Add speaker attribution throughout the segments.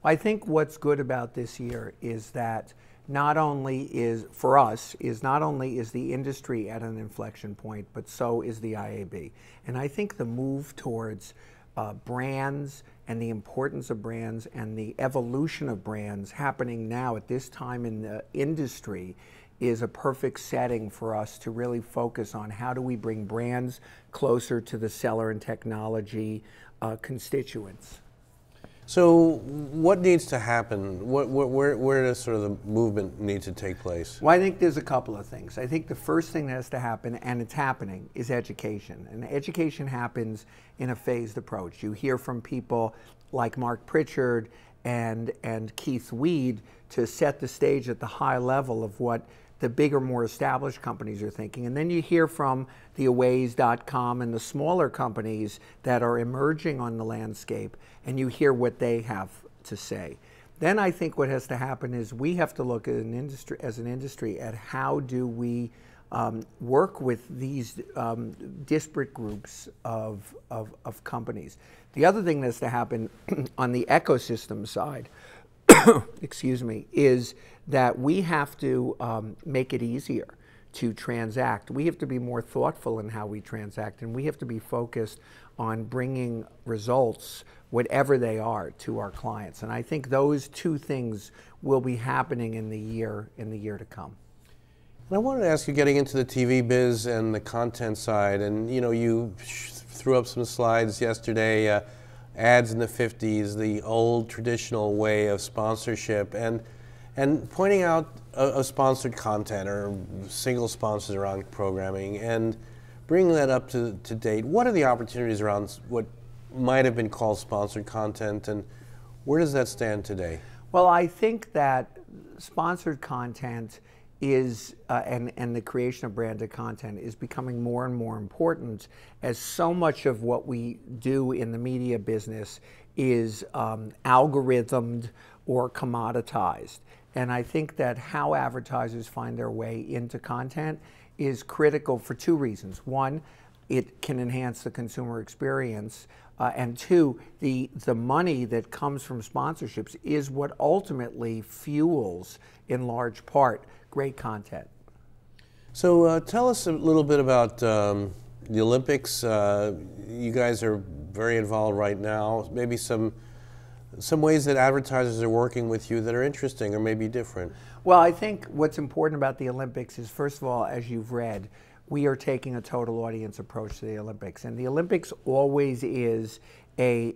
Speaker 1: I think what's good about this year is that not only is, for us, is not only is the industry at an inflection point, but so is the IAB. And I think the move towards brands and the importance of brands and the evolution of brands happening now at this time in the industry is a perfect setting for us to really focus on how do we bring brands closer to the seller and technology constituents.
Speaker 2: So what needs to happen? Where does sort of the movement need to take place?
Speaker 1: Well, I think there's a couple of things. I think the first thing that has to happen, and it's happening, is education. And education happens in a phased approach. You hear from people like Marc Pritchard and Keith Weed to set the stage at the high level of what the bigger, more established companies are thinking. And then you hear from the Aways.com and the smaller companies that are emerging on the landscape, and you hear what they have to say. Then I think what has to happen is we have to look at as an industry at how do we work with these disparate groups of companies. The other thing that has to happen on the ecosystem side, excuse me, is that we have to make it easier to transact. We have to be more thoughtful in how we transact, and we have to be focused on bringing results, whatever they are, to our clients. And I think those two things will be happening in the year to come.
Speaker 2: And I wanted to ask you, getting into the TV biz and the content side, and you threw up some slides yesterday, ads in the 50s, the old traditional way of sponsorship, and pointing out a sponsored content or single sponsors around programming and bringing that up to date. What are the opportunities around what might have been called sponsored content, and where does that stand today?
Speaker 1: Well, I think that sponsored content is, and the creation of branded content is becoming more and more important, as so much of what we do in the media business is algorithmed or commoditized. And I think that how advertisers find their way into content is critical for two reasons. One, it can enhance the consumer experience, and two, the money that comes from sponsorships is what ultimately fuels, in large part, great content.
Speaker 2: So tell us a little bit about the Olympics. You guys are very involved right now. Maybe some ways that advertisers are working with you that are interesting or maybe different.
Speaker 1: Well, I think what's important about the Olympics is, first of all, as you've read, we are taking a total audience approach to the Olympics. And the Olympics always is a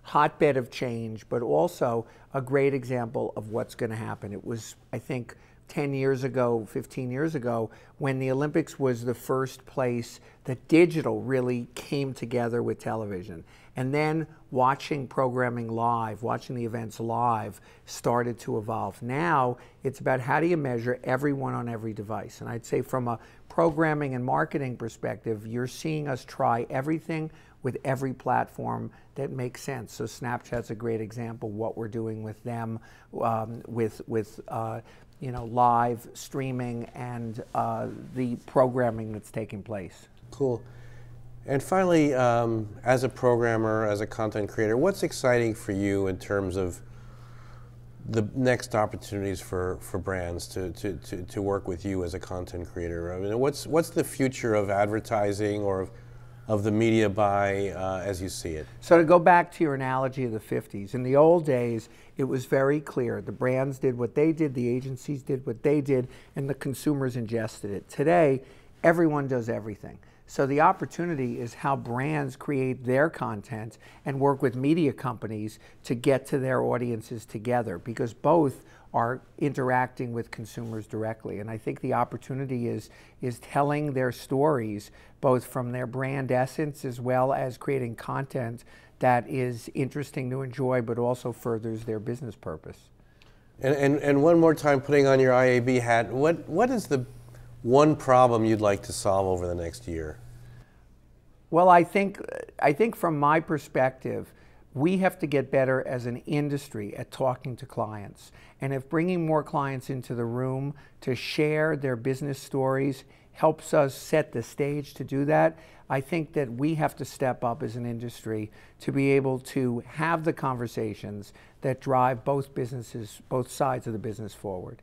Speaker 1: hotbed of change, but also a great example of what's going to happen. It was, I think, 10 years ago, 15 years ago, when the Olympics was the first place that digital really came together with television. And then watching programming live, watching the events live, started to evolve. Now, it's about how do you measure everyone on every device. And I'd say from a programming and marketing perspective, you're seeing us try everything with every platform that makes sense. So Snapchat's a great example, what we're doing with them, with live streaming and the programming that's taking place.
Speaker 2: Cool. And finally, as a programmer, as a content creator, what's exciting for you in terms of the next opportunities for brands to work with you as a content creator? I mean, what's the future of advertising or of the media buy as you see it?
Speaker 1: So to go back to your analogy of the 50s, in the old days, it was very clear. The brands did what they did, the agencies did what they did, and the consumers ingested it. Today, everyone does everything. So the opportunity is how brands create their content and work with media companies to get to their audiences together, because both are interacting with consumers directly. And I think the opportunity is telling their stories, both from their brand essence as well as creating content that is interesting to enjoy but also furthers their business purpose.
Speaker 2: And one more time, putting on your IAB hat, what is the one problem you'd like to solve over the next year?
Speaker 1: Well, I think from my perspective, we have to get better as an industry at talking to clients. And if bringing more clients into the room to share their business stories helps us set the stage to do that. I think that we have to step up as an industry to be able to have the conversations that drive both businesses, both sides of the business forward.